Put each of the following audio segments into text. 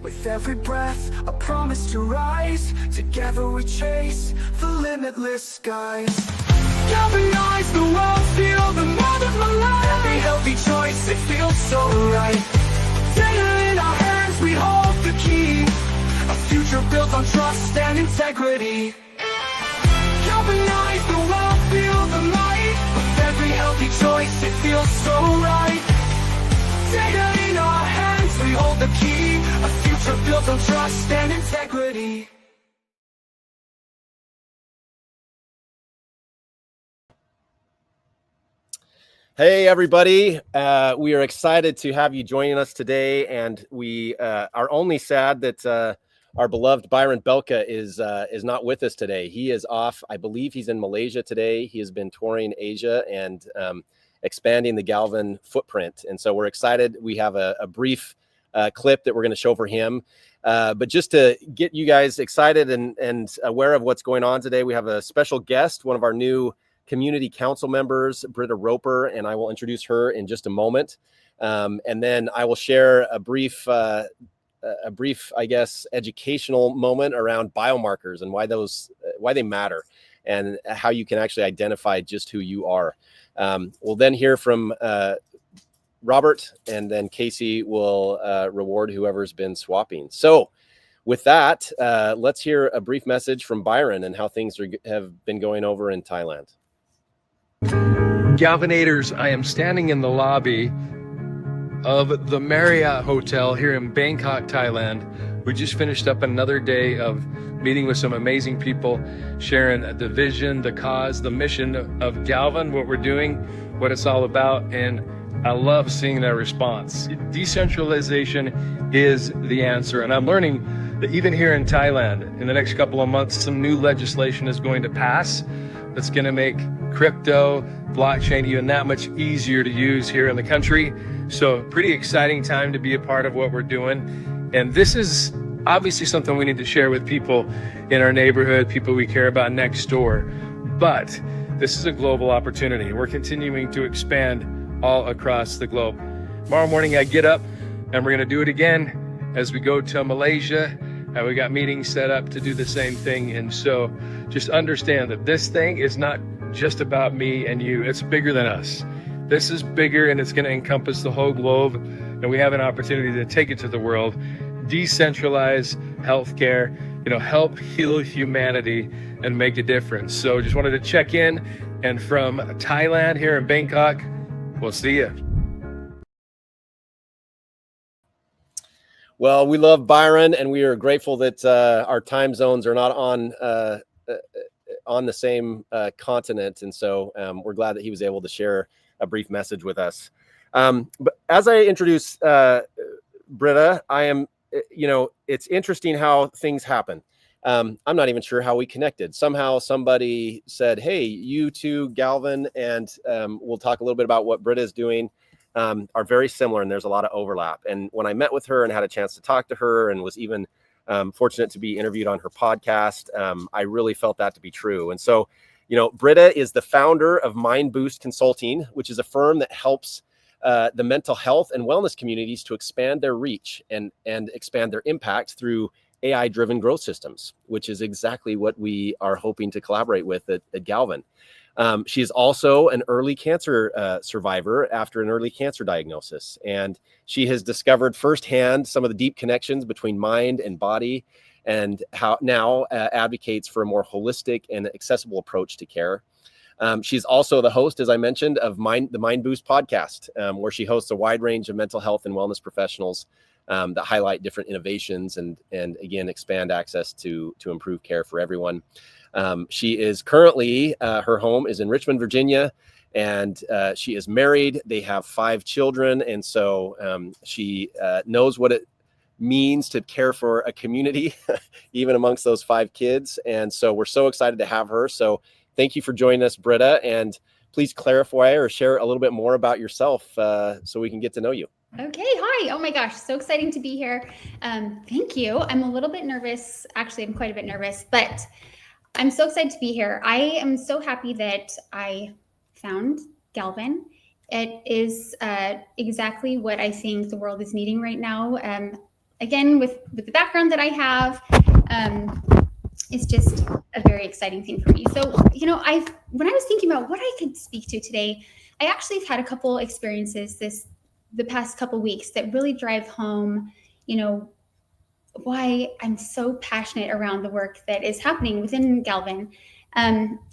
With every breath, a promise to rise. Together we chase the limitless skies. Galvanize the world, feel the mold of my life. Every healthy choice, it feels so right. Data in our hands, we hold the key. A future built on trust and integrity. Galvanize the world, feel the light. With every healthy choice, it feels so right. Data in our hands, we hold the key. A future built on trust and integrity. Hey everybody, we are excited to have you joining us today, and we are only sad that our beloved Byron Belka is not with us today. He is off. I believe he's in Malaysia today. He has been touring Asia and expanding the Galvan footprint, and so we're excited. We have a brief clip that we're going to show for him, but just to get you guys excited and aware of what's going on today, we have a special guest, one of our new community council members, Britta Roper, and I will introduce her in just a moment. And then I will share a brief, I guess, educational moment around biomarkers and why they matter and how you can actually identify just who you are. We'll then hear from Robert, and then Casey will reward whoever's been swapping. So with that, let's hear a brief message from Byron and how things have been going over in Thailand. Galvanators, I am standing in the lobby of the Marriott Hotel here in Bangkok, Thailand. We just finished up another day of meeting with some amazing people, sharing the vision, the cause, the mission of Galvan, what we're doing, what it's all about, and I love seeing their response. Decentralization is the answer, and I'm learning that even here in Thailand, in the next couple of months, some new legislation is going to pass that's going to make crypto, blockchain even that much easier to use here in the country. So pretty exciting time to be a part of what we're doing. And this is obviously something we need to share with people in our neighborhood, people we care about next door. But this is a global opportunity. We're continuing to expand all across the globe. Tomorrow morning I get up and we're going to do it again as we go to Malaysia. We got meetings set up to do the same thing. And so just understand that this thing is not just about me and you. It's bigger than us. This is bigger, and it's going to encompass the whole globe. And we have an opportunity to take it to the world, decentralize healthcare, help heal humanity and make a difference. So just wanted to check in. And from Thailand here in Bangkok, we'll see you. Well, we love Byron, and we are grateful that our time zones are not on the same continent, and so we're glad that he was able to share a brief message with us. But as I introduce Britta, I am, it's interesting how things happen. I'm not even sure how we connected. Somehow somebody said, "Hey, you two, Galvan," and we'll talk a little bit about what Britta is doing. Are very similar, and there's a lot of overlap. And when I met with her and had a chance to talk to her and was even fortunate to be interviewed on her podcast, I really felt that to be true. And so, Britta is the founder of Mind Boost Consulting, which is a firm that helps the mental health and wellness communities to expand their reach and expand their impact through AI-driven growth systems, which is exactly what we are hoping to collaborate with at Galvan. She is also an early cancer survivor after an early cancer diagnosis. And she has discovered firsthand some of the deep connections between mind and body, and how now advocates for a more holistic and accessible approach to care. She's also the host, as I mentioned, of the Mind Boost podcast, where she hosts a wide range of mental health and wellness professionals that highlight different innovations and again, expand access to improve care for everyone. She is currently, her home is in Richmond, Virginia, and she is married. They have 5 children. And so she knows what it means to care for a community, even amongst those 5 kids. And so we're so excited to have her. So thank you for joining us, Britta. And please clarify or share a little bit more about yourself so we can get to know you. Okay. Hi. Oh my gosh. So exciting to be here. Thank you. I'm a little bit nervous. Actually, I'm quite a bit nervous, but I'm so excited to be here. I am so happy that I found Galvan. It is exactly what I think the world is needing right now. again, with the background that I have, it's just a very exciting thing for me. So, when I was thinking about what I could speak to today, I actually have had a couple experiences the past couple weeks that really drive home, why I'm so passionate around the work that is happening within Galvan.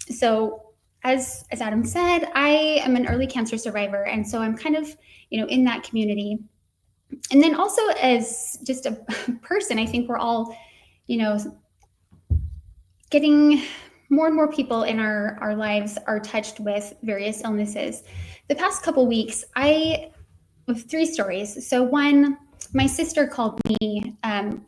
So as Adam said, I am an early cancer survivor. And so I'm kind of, in that community. And then also as just a person, I think we're all, getting more and more people in our lives are touched with various illnesses. The past couple weeks, I have 3 stories. So one, my sister called me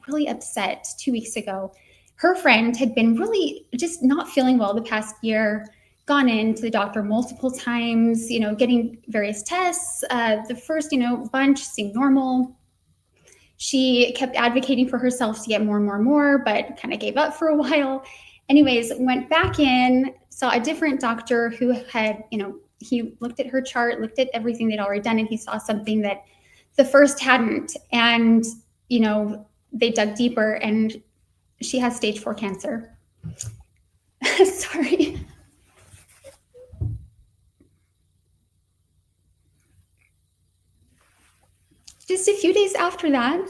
really upset 2 weeks ago. Her friend had been really just not feeling well the past year, gone into the doctor multiple times, getting various tests. The first, bunch seemed normal. She kept advocating for herself to get more and more and more, but kind of gave up for a while. Anyways, went back in, saw a different doctor who had, he looked at her chart, looked at everything they'd already done, and he saw something that the first hadn't. And, they dug deeper, and she has stage 4 cancer. Sorry. Just a few days after that,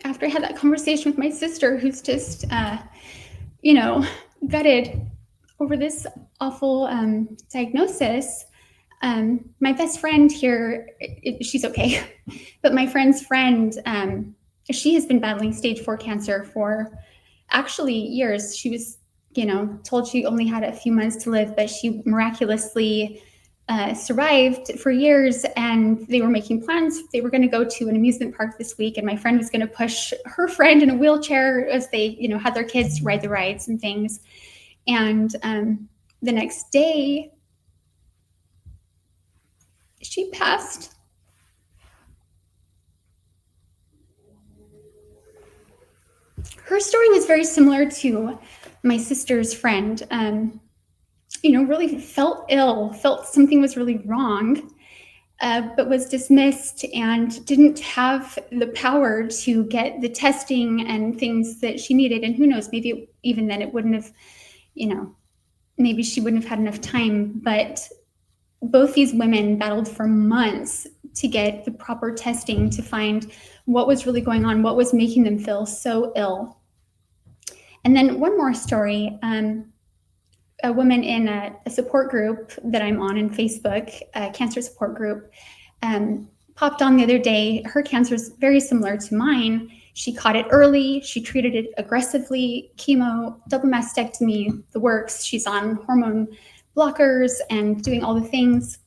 after I had that conversation with my sister, who's just, gutted over this awful diagnosis, my best friend here, she's okay, but my friend's friend, she has been battling stage 4 cancer for actually years. She was, told she only had a few months to live, but she miraculously survived for years, and they were making plans. They were going to go to an amusement park this week, and my friend was going to push her friend in a wheelchair as they, had their kids ride the rides and things. And the next day, she passed. Her story was very similar to my sister's friend. Really felt ill, felt something was really wrong, but was dismissed and didn't have the power to get the testing and things that she needed. And who knows, maybe even then it wouldn't have, maybe she wouldn't have had enough time. But both these women battled for months to get the proper testing to find what was really going on, what was making them feel so ill. And then one more story. A woman in a support group that I'm on in Facebook, a cancer support group, popped on the other day. Her cancer is very similar to mine. She caught it early. She treated it aggressively, chemo, double mastectomy, the works. She's on hormone blockers and doing all the things.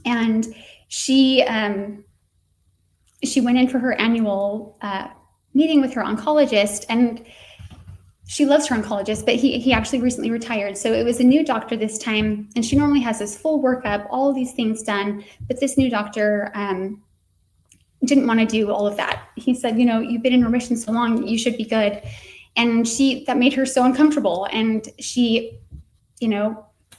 And she went in for her annual meeting with her oncologist, and she loves her oncologist, but he actually recently retired. So it was a new doctor this time, and she normally has this full workup, all of these things done, but this new doctor didn't want to do all of that. He said, you've been in remission so long, you should be good. And that made her so uncomfortable. And she,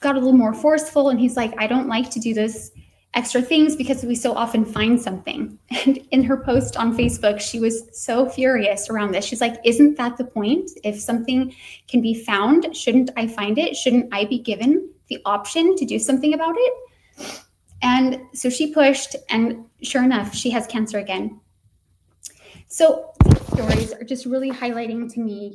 got a little more forceful, and he's like, I don't like to do those extra things because we so often find something. And in her post on Facebook, she was so furious around this. She's like, isn't that the point? If something can be found, shouldn't I find it? Shouldn't I be given the option to do something about it? And so she pushed, and sure enough, she has cancer again. So these stories are just really highlighting to me,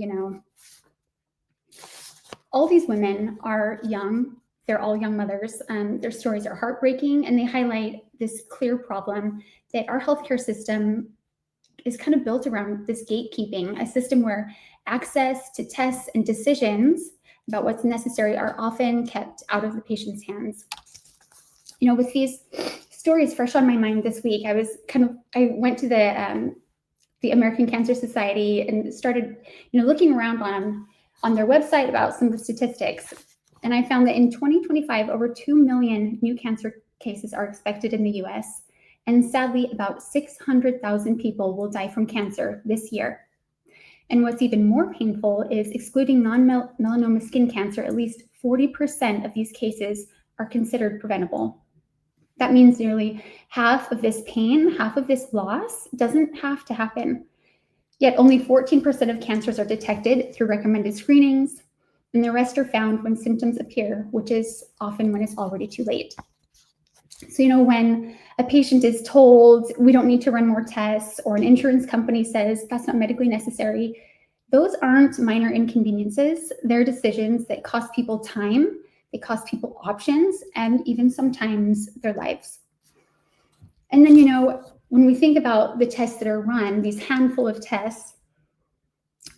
all these women are young. They're all young mothers. Their stories are heartbreaking, and they highlight this clear problem that our healthcare system is kind of built around this gatekeeping, a system where access to tests and decisions about what's necessary are often kept out of the patient's hands. With these stories fresh on my mind this week, I went to the American Cancer Society and started, looking around on their website about some of the statistics. And I found that in 2025, over 2 million new cancer cases are expected in the US. And sadly, about 600,000 people will die from cancer this year. And what's even more painful is, excluding non-melanoma skin cancer, at least 40% of these cases are considered preventable. That means nearly half of this pain, half of this loss doesn't have to happen. Yet only 14% of cancers are detected through recommended screenings, and the rest are found when symptoms appear, which is often when it's already too late. So, when a patient is told we don't need to run more tests, or an insurance company says that's not medically necessary, those aren't minor inconveniences. They're decisions that cost people time, they cost people options, and even sometimes their lives. And then, when we think about the tests that are run, these handful of tests,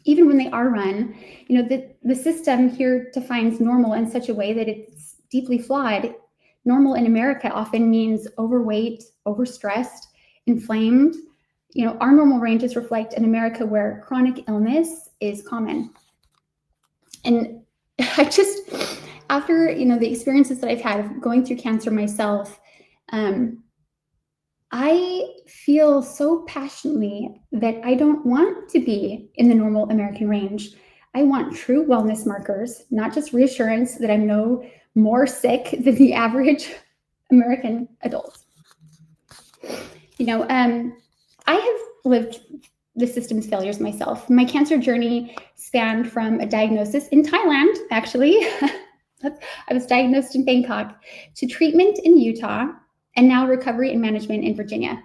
even when they are run, the system here defines normal in such a way that it's deeply flawed. Normal in America often means overweight, overstressed, inflamed. Our normal ranges reflect an America where chronic illness is common. And after, the experiences that I've had of going through cancer myself, I feel so passionately that I don't want to be in the normal American range. I want true wellness markers, not just reassurance that I'm no more sick than the average American adult. I have lived the system's failures myself. My cancer journey spanned from a diagnosis in Thailand, actually. I was diagnosed in Bangkok, to treatment in Utah, and now recovery and management in Virginia.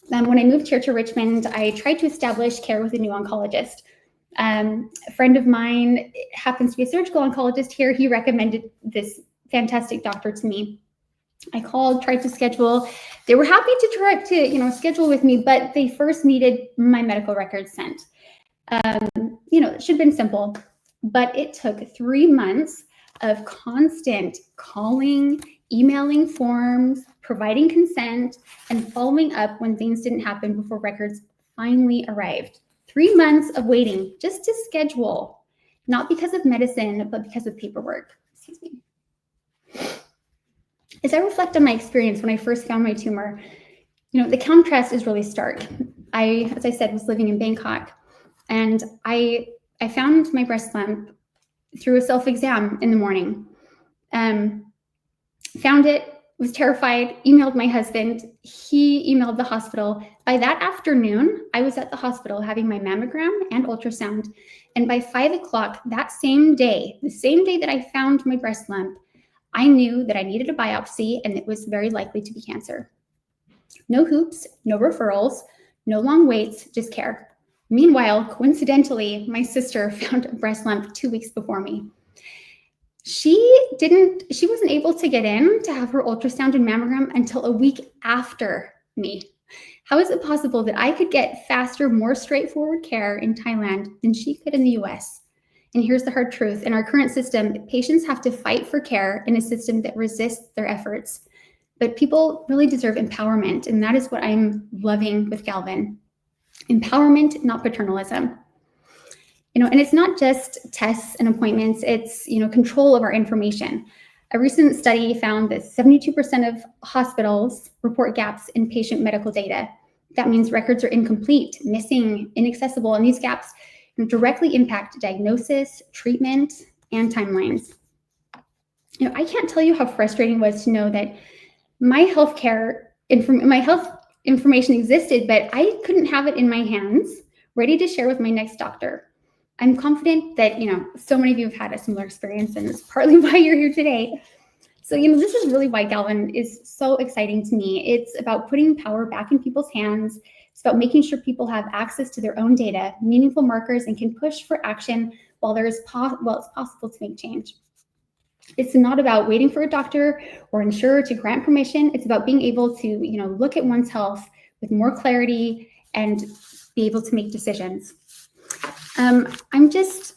When I moved here to Richmond, I tried to establish care with a new oncologist. A friend of mine happens to be a surgical oncologist here. He recommended this fantastic doctor to me. I called, tried to schedule. They were happy to try to, schedule with me, but they first needed my medical records sent. It should have been simple, but it took 3 months of constant calling, emailing forms, providing consent, and following up when things didn't happen before records finally arrived. 3 months of waiting just to schedule, not because of medicine, but because of paperwork. Excuse me. As I reflect on my experience when I first found my tumor, the contrast is really stark. As I said, was living in Bangkok, and I found my breast lump through a self-exam in the morning. Found it, was terrified, emailed my husband. He emailed the hospital. By that afternoon, I was at the hospital having my mammogram and ultrasound. And by 5 o'clock that same day, the same day that I found my breast lump, I knew that I needed a biopsy and it was very likely to be cancer. No hoops, no referrals, no long waits, just care. Meanwhile, coincidentally, my sister found a breast lump 2 weeks before me. She wasn't able to get in to have her ultrasound and mammogram until a week after me. How is it possible that I could get faster, more straightforward care in Thailand than she could in the US? And here's the hard truth. In our current system, patients have to fight for care in a system that resists their efforts. But people really deserve empowerment, and that is what I'm loving with Galvan. Empowerment, not paternalism. And it's not just tests and appointments, it's, control of our information. A recent study found that 72% of hospitals report gaps in patient medical data. That means records are incomplete, missing, inaccessible, and these gaps directly impact diagnosis, treatment, and timelines. I can't tell you how frustrating it was to know that my health information existed, but I couldn't have it in my hands, ready to share with my next doctor. I'm confident that, so many of you have had a similar experience, and it's partly why you're here today. So, this is really why Galvan is so exciting to me. It's about putting power back in people's hands. It's about making sure people have access to their own data, meaningful markers, and can push for action while it's possible to make change. It's not about waiting for a doctor or insurer to grant permission. It's about being able to, look at one's health with more clarity and be able to make decisions. I'm just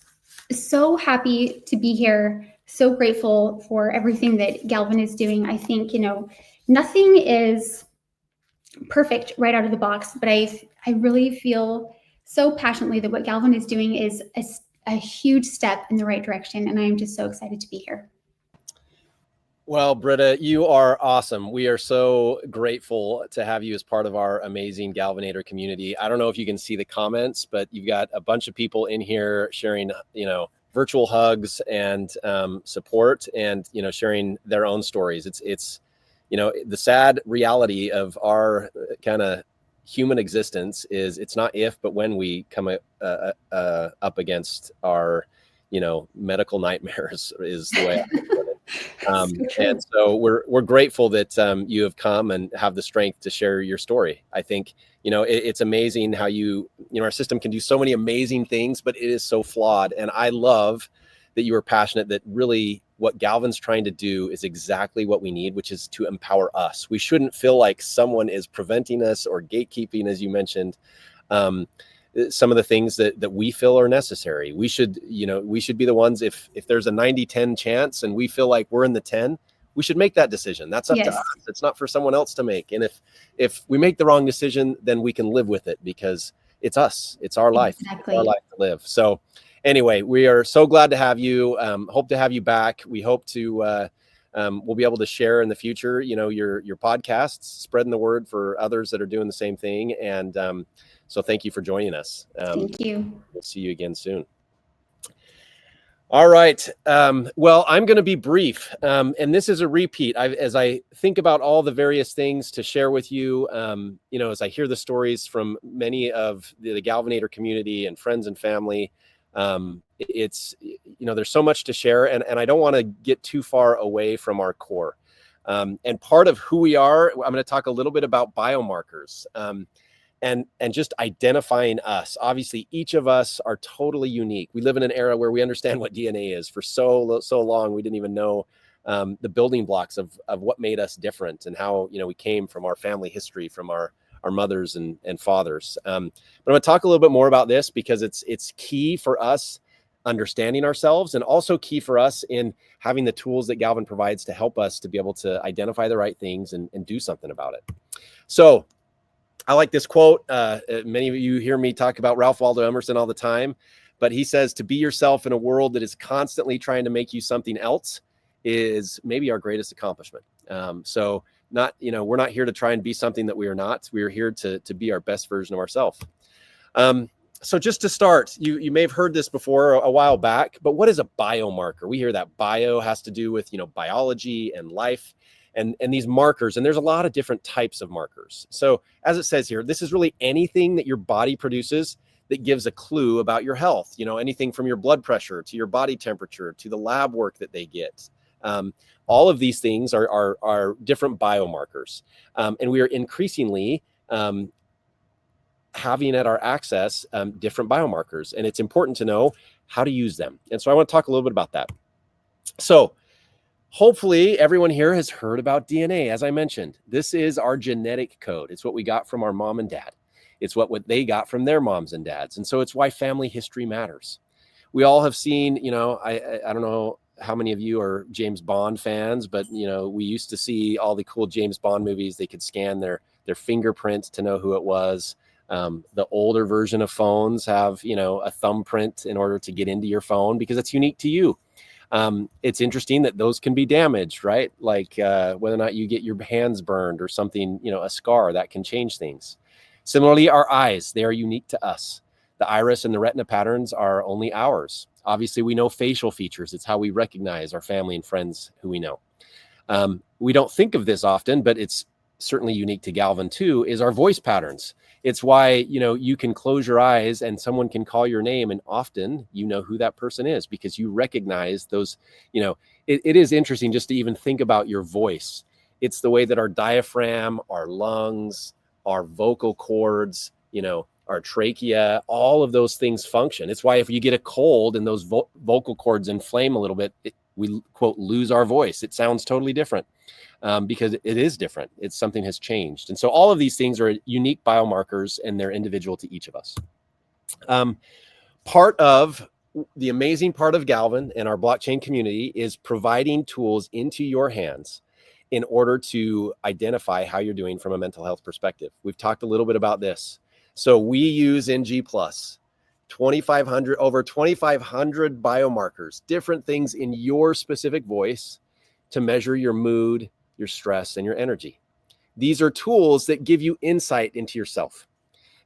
so happy to be here, so grateful for everything that Galvan is doing. I think, nothing is perfect right out of the box, but I really feel so passionately that what Galvan is doing is a huge step in the right direction, and I am just so excited to be here. Well, Britta, you are awesome. We are so grateful to have you as part of our amazing Galvanator community. I don't know if you can see the comments, but you've got a bunch of people in here sharing, virtual hugs and support, and sharing their own stories. the sad reality of our kind of human existence is it's not if, but when we come up against our, medical nightmares is the way I put it. And so we're grateful that you have come and have the strength to share your story. I think, it's amazing how our system can do so many amazing things, but it is so flawed. And I love that you are passionate that really what Galvan's trying to do is exactly what we need, which is to empower us. We shouldn't feel like someone is preventing us or gatekeeping, as you mentioned, some of the things that we feel are necessary. We should be the ones, if there's a 90-10 chance and we feel like we're in the 10, we should make that decision. That's up to us. It's not for someone else to make. And if we make the wrong decision, then we can live with it because it's us. It's our life. It's our life to live. So anyway, we are so glad to have you. Hope to have you back. We hope to we'll be able to share in the future, your podcasts, spreading the word for others that are doing the same thing. And so thank you for joining us. Thank you. We'll see you again soon. All right. Well, I'm going to be brief. And this is a repeat. As I think about all the various things to share with you, as I hear the stories from many of the Galvanator community and friends and family, it's, there's so much to share, and I don't want to get too far away from our core. And part of who we are, I'm going to talk a little bit about biomarkers, and just identifying us. Obviously, each of us are totally unique. We live in an era where we understand what DNA is. For so long, we didn't even know the building blocks of what made us different and how, we came from our family history, from our mothers and fathers. But I'm going to talk a little bit more about this because it's key for us understanding ourselves, and also key for us in having the tools that Galvan provides to help us to be able to identify the right things and do something about it. So I like this quote. Many of you hear me talk about Ralph Waldo Emerson all the time, but he says, to be yourself in a world that is constantly trying to make you something else is maybe our greatest accomplishment. So we're not here to try and be something that we are not. We are here to be our best version of ourselves. So just to start, you may have heard this before a while back, but what is a biomarker? We hear that bio has to do with, biology and life and these markers. And there's a lot of different types of markers. So as it says here, this is really anything that your body produces that gives a clue about your health. Anything from your blood pressure to your body temperature to the lab work that they get. All of these things are different biomarkers. And we are increasingly having at our access different biomarkers. And it's important to know how to use them. And so I want to talk a little bit about that. So hopefully everyone here has heard about DNA. As I mentioned, this is our genetic code. It's what we got from our mom and dad. It's what they got from their moms and dads. And so it's why family history matters. We all have seen, I don't know how many of you are James Bond fans, but we used to see all the cool James Bond movies. They could scan their fingerprint to know who it was. The older version of phones have, a thumbprint in order to get into your phone because it's unique to you. It's interesting that those can be damaged, right? Like whether or not you get your hands burned or something, a scar that can change things. Similarly, our eyes, they are unique to us. The iris and the retina patterns are only ours. Obviously, we know facial features. It's how we recognize our family and friends who we know. We don't think of this often, but it's certainly unique to Galvan too, is our voice patterns. It's why, you can close your eyes and someone can call your name, and often you know who that person is because you recognize those, it is interesting just to even think about your voice. It's the way that our diaphragm, our lungs, our vocal cords, our trachea, all of those things function. It's why if you get a cold and those vocal cords inflame a little bit, we quote, lose our voice. It sounds totally different because it is different. It's something has changed. And so all of these things are unique biomarkers and they're individual to each of us. Part of the amazing part of Galvan and our blockchain community is providing tools into your hands in order to identify how you're doing from a mental health perspective. We've talked a little bit about this. So we use NG+, over 2,500 biomarkers, different things in your specific voice to measure your mood, your stress, and your energy. These are tools that give you insight into yourself.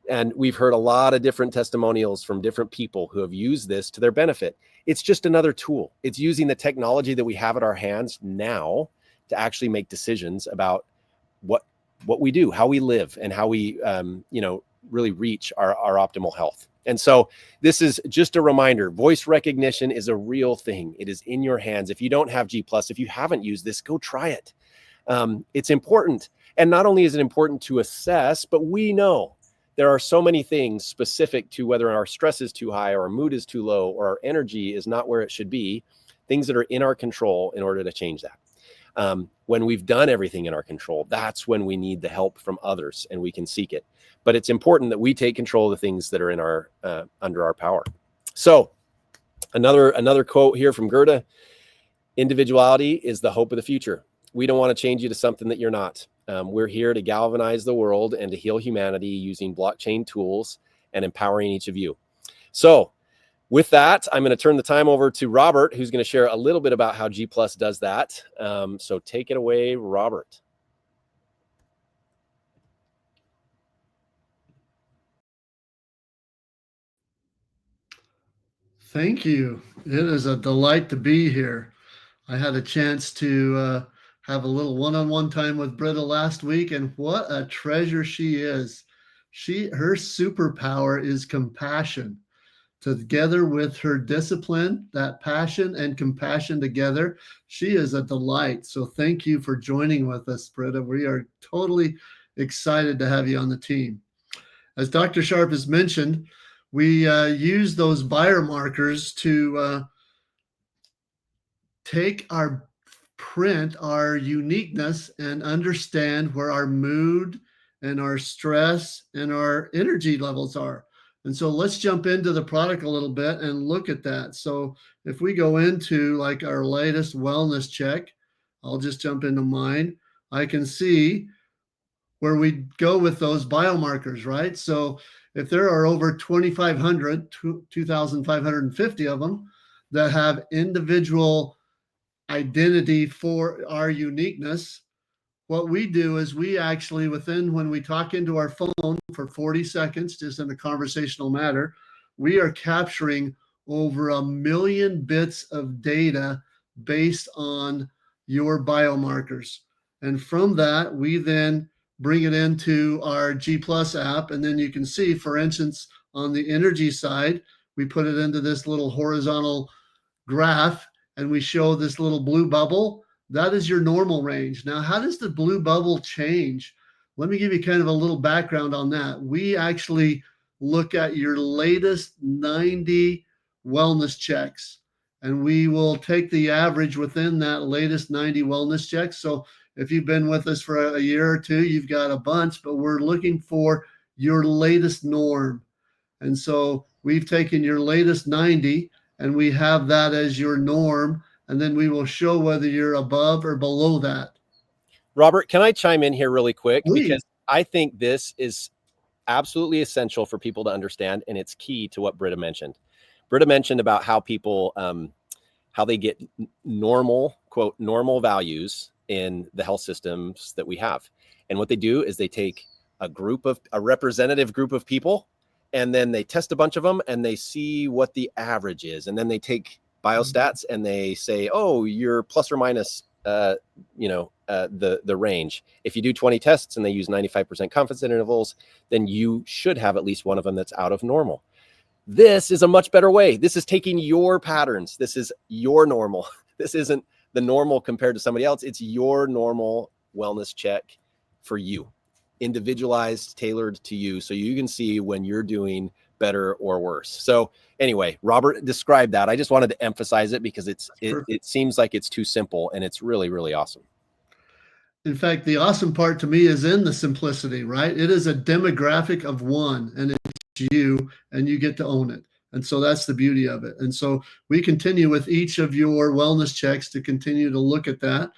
And we've heard a lot of different testimonials from different people who have used this to their benefit. It's just another tool. It's using the technology that we have at our hands now to actually make decisions about what we do, how we live, and how we, really reach our optimal health. And so this is just a reminder, voice recognition is a real thing. It is in your hands. If you don't have G+, if you haven't used this, go try it. It's important. And not only is it important to assess, but we know there are so many things specific to whether our stress is too high or our mood is too low or our energy is not where it should be, things that are in our control in order to change that. When we've done everything in our control, that's when we need the help from others and we can seek it. But it's important that we take control of the things that are in our under our power. So another quote here from Goethe: individuality is the hope of the future. We don't want to change you to something that you're not. We're here to galvanize the world and to heal humanity using blockchain tools and empowering each of you. So with that, I'm going to turn the time over to Robert, who's going to share a little bit about how G+ does that. So take it away, Robert. Thank you. It is a delight to be here. I had a chance to have a little one-on-one time with Britta last week, and what a treasure she is. Her superpower is compassion. Together with her discipline, that passion and compassion together, she is a delight. So thank you for joining with us, Britta. We are totally excited to have you on the team. As Dr. Sharp has mentioned, we use those biomarkers to take our print, our uniqueness, and understand where our mood and our stress and our energy levels are. And so let's jump into the product a little bit and look at that. So if we go into like our latest wellness check, I'll just jump into mine. I can see where we go with those biomarkers, right? So if there are over 2,500, 2,550 of them that have individual identity for our uniqueness, what we do is we actually, when we talk into our phone for 40 seconds, just in a conversational matter, we are capturing over 1 million bits of data based on your biomarkers. And from that, we then bring it into our G+ app. And then you can see, for instance, on the energy side, we put it into this little horizontal graph and we show this little blue bubble. That is your normal range. Now, how does the blue bubble change? Let me give you kind of a little background on that. We actually look at your latest 90 wellness checks, and we will take the average within that latest 90 wellness checks. So if you've been with us for a year or two, you've got a bunch, but we're looking for your latest norm. And so we've taken your latest 90 and we have that as your norm. And then we will show whether you're above or below that. Robert, can I chime in here really quick? Please. Because I think this is absolutely essential for people to understand, and it's key to what Britta mentioned. Britta mentioned about how people, how they get normal, quote, normal values in the health systems that we have. And what they do is they take a representative group of people, and then they test a bunch of them and they see what the average is. And then they take biostats and they say, oh, you're plus or minus, the range. If you do 20 tests and they use 95% confidence intervals, then you should have at least one of them that's out of normal. This is a much better way. This is taking your patterns. This is your normal. This isn't the normal compared to somebody else. It's your normal wellness check for you, individualized, tailored to you, so you can see when you're doing better or worse. So anyway, Robert described that. I just wanted to emphasize it because it seems like it's too simple, and it's really, really awesome. In fact, the awesome part to me is in the simplicity, right? It is a demographic of one, and it's you, and you get to own it. And so that's the beauty of it. And so we continue with each of your wellness checks to continue to look at that.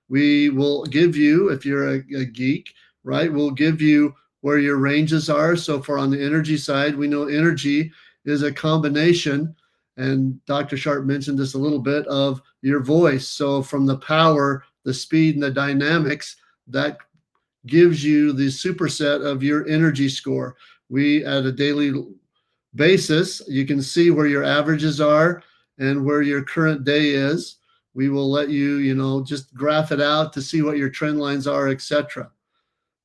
We will give you, if you're a geek, right, we'll give you where your ranges are. So for on the energy side, we know energy is a combination, and Dr. Sharp mentioned this a little bit, of your voice. So from the power, the speed, and the dynamics, that gives you the superset of your energy score. We, at a daily basis, you can see where your averages are and where your current day is. We will let you, just graph it out to see what your trend lines are, etc.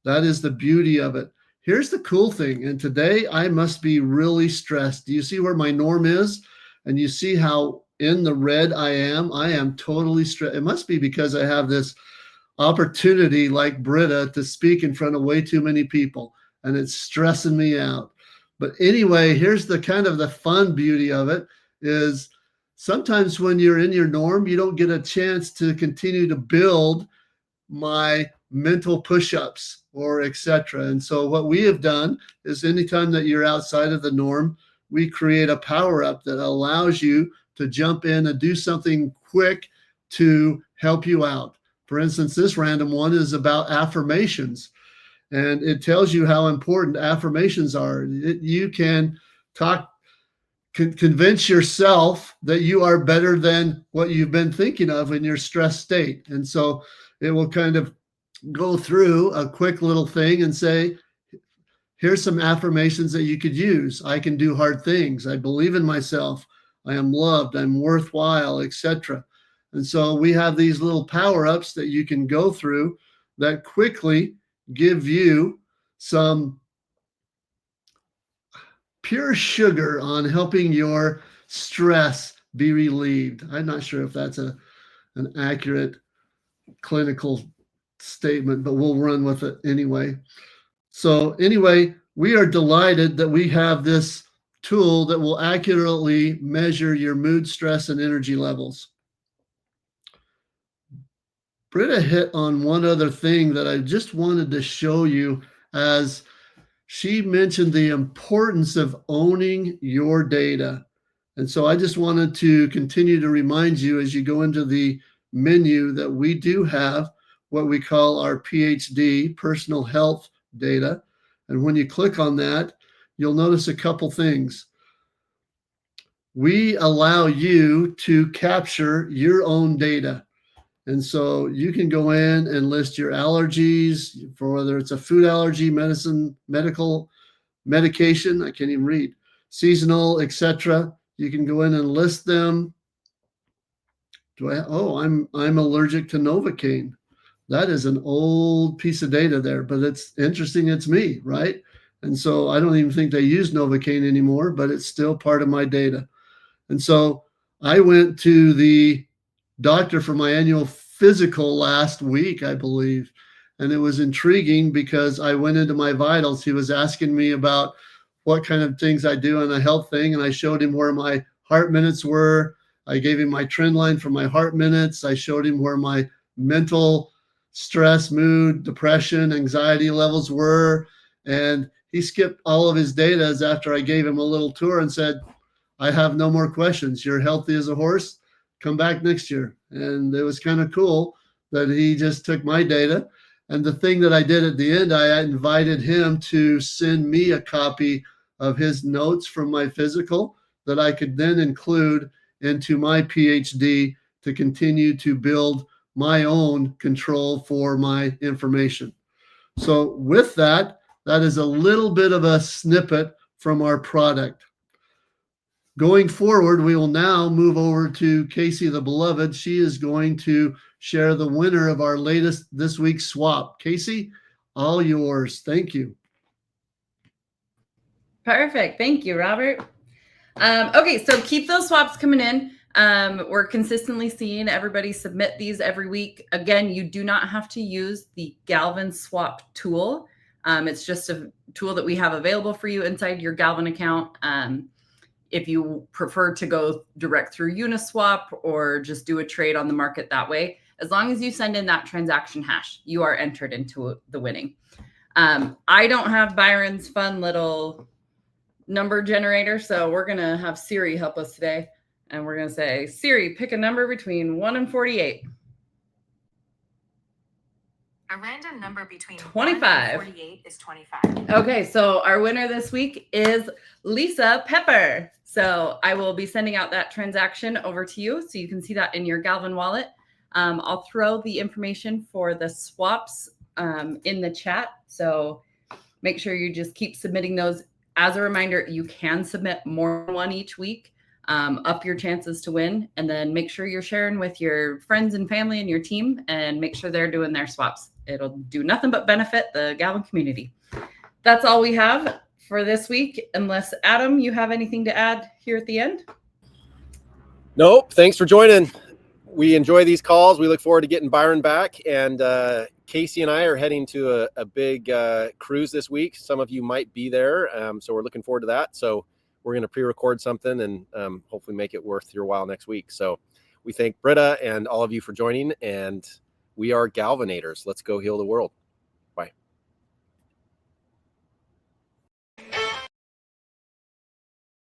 That is the beauty of it. Here's the cool thing. And today I must be really stressed. Do you see where my norm is? And you see how in the red I am? I am totally stressed. It must be because I have this opportunity like Britta to speak in front of way too many people, and it's stressing me out. But anyway, here's the kind of the fun beauty of it is sometimes when you're in your norm, you don't get a chance to continue to build my mental push-ups or etc. And so what we have done is anytime that you're outside of the norm, we create a power up that allows you to jump in and do something quick to help you out. For instance, this random one is about affirmations, and it tells you how important affirmations are. You can convince yourself that you are better than what you've been thinking of in your stress state. And so it will kind of go through a quick little thing and say, here's some affirmations that you could use. I can do hard things. I believe in myself. I am loved. I'm worthwhile, etc. And so we have these little power-ups that you can go through that quickly give you some pure sugar on helping your stress be relieved. I'm not sure if that's an accurate clinical statement, but we'll run with it anyway. So anyway, we are delighted that we have this tool that will accurately measure your mood, stress, and energy levels. Britta hit on one other thing that I just wanted to show you, as she mentioned the importance of owning your data. And so I just wanted to continue to remind you as you go into the menu that we do have what we call our PHD, personal health data. And when you click on that, you'll notice a couple things. We allow you to capture your own data. And so you can go in and list your allergies for whether it's a food allergy, medication, I can't even read, seasonal, etc. You can go in and list them. I'm allergic to Novocaine. That is an old piece of data there, but it's interesting. It's me, right? And so I don't even think they use Novocaine anymore, but it's still part of my data. And so I went to the doctor for my annual physical last week, I believe. And it was intriguing because I went into my vitals. He was asking me about what kind of things I do on a health thing. And I showed him where my heart minutes were. I gave him my trend line for my heart minutes. I showed him where my mental stress, mood, depression, anxiety levels were. And he skipped all of his data after I gave him a little tour and said, I have no more questions. You're healthy as a horse. Come back next year. And it was kind of cool that he just took my data. And the thing that I did at the end, I invited him to send me a copy of his notes from my physical that I could then include into my PhD to continue to build my own control for my information. So with that, that is a little bit of a snippet from our product. Going forward, we will now move over to Casey the Beloved. She is going to share the winner of our latest this week's swap. Casey, all yours. Thank you. Perfect. Thank you, Robert. Okay, so keep those swaps coming in. We're consistently seeing everybody submit these every week. Again, you do not have to use the Galvan swap tool. It's just a tool that we have available for you inside your Galvan account. If you prefer to go direct through Uniswap or just do a trade on the market that way, as long as you send in that transaction hash, you are entered into the winning. I don't have Byron's fun little number generator, so we're going to have Siri help us today. And we're going to say, Siri, pick a number between 1 and 48. A random number between 25. 1 and 48 is 25. Okay, so our winner this week is Lisa Pepper. So I will be sending out that transaction over to you so you can see that in your Galvan wallet. I'll throw the information for the swaps in the chat. So make sure you just keep submitting those. As a reminder, you can submit more than one each week. up your chances to win. And then make sure you're sharing with your friends and family and your team, and make sure they're doing their swaps. It'll do nothing but benefit the Galvan community. That's all we have for this week, unless Adam, you have anything to add here at the end? Nope. Thanks for joining. We enjoy these calls. We look forward to getting Byron back. And Casey and I are heading to a big cruise this week. Some of you might be there. So we're looking forward to that. So we're going to pre-record something and hopefully make it worth your while next week. So we thank Britta and all of you for joining. And we are Galvanators. Let's go heal the world.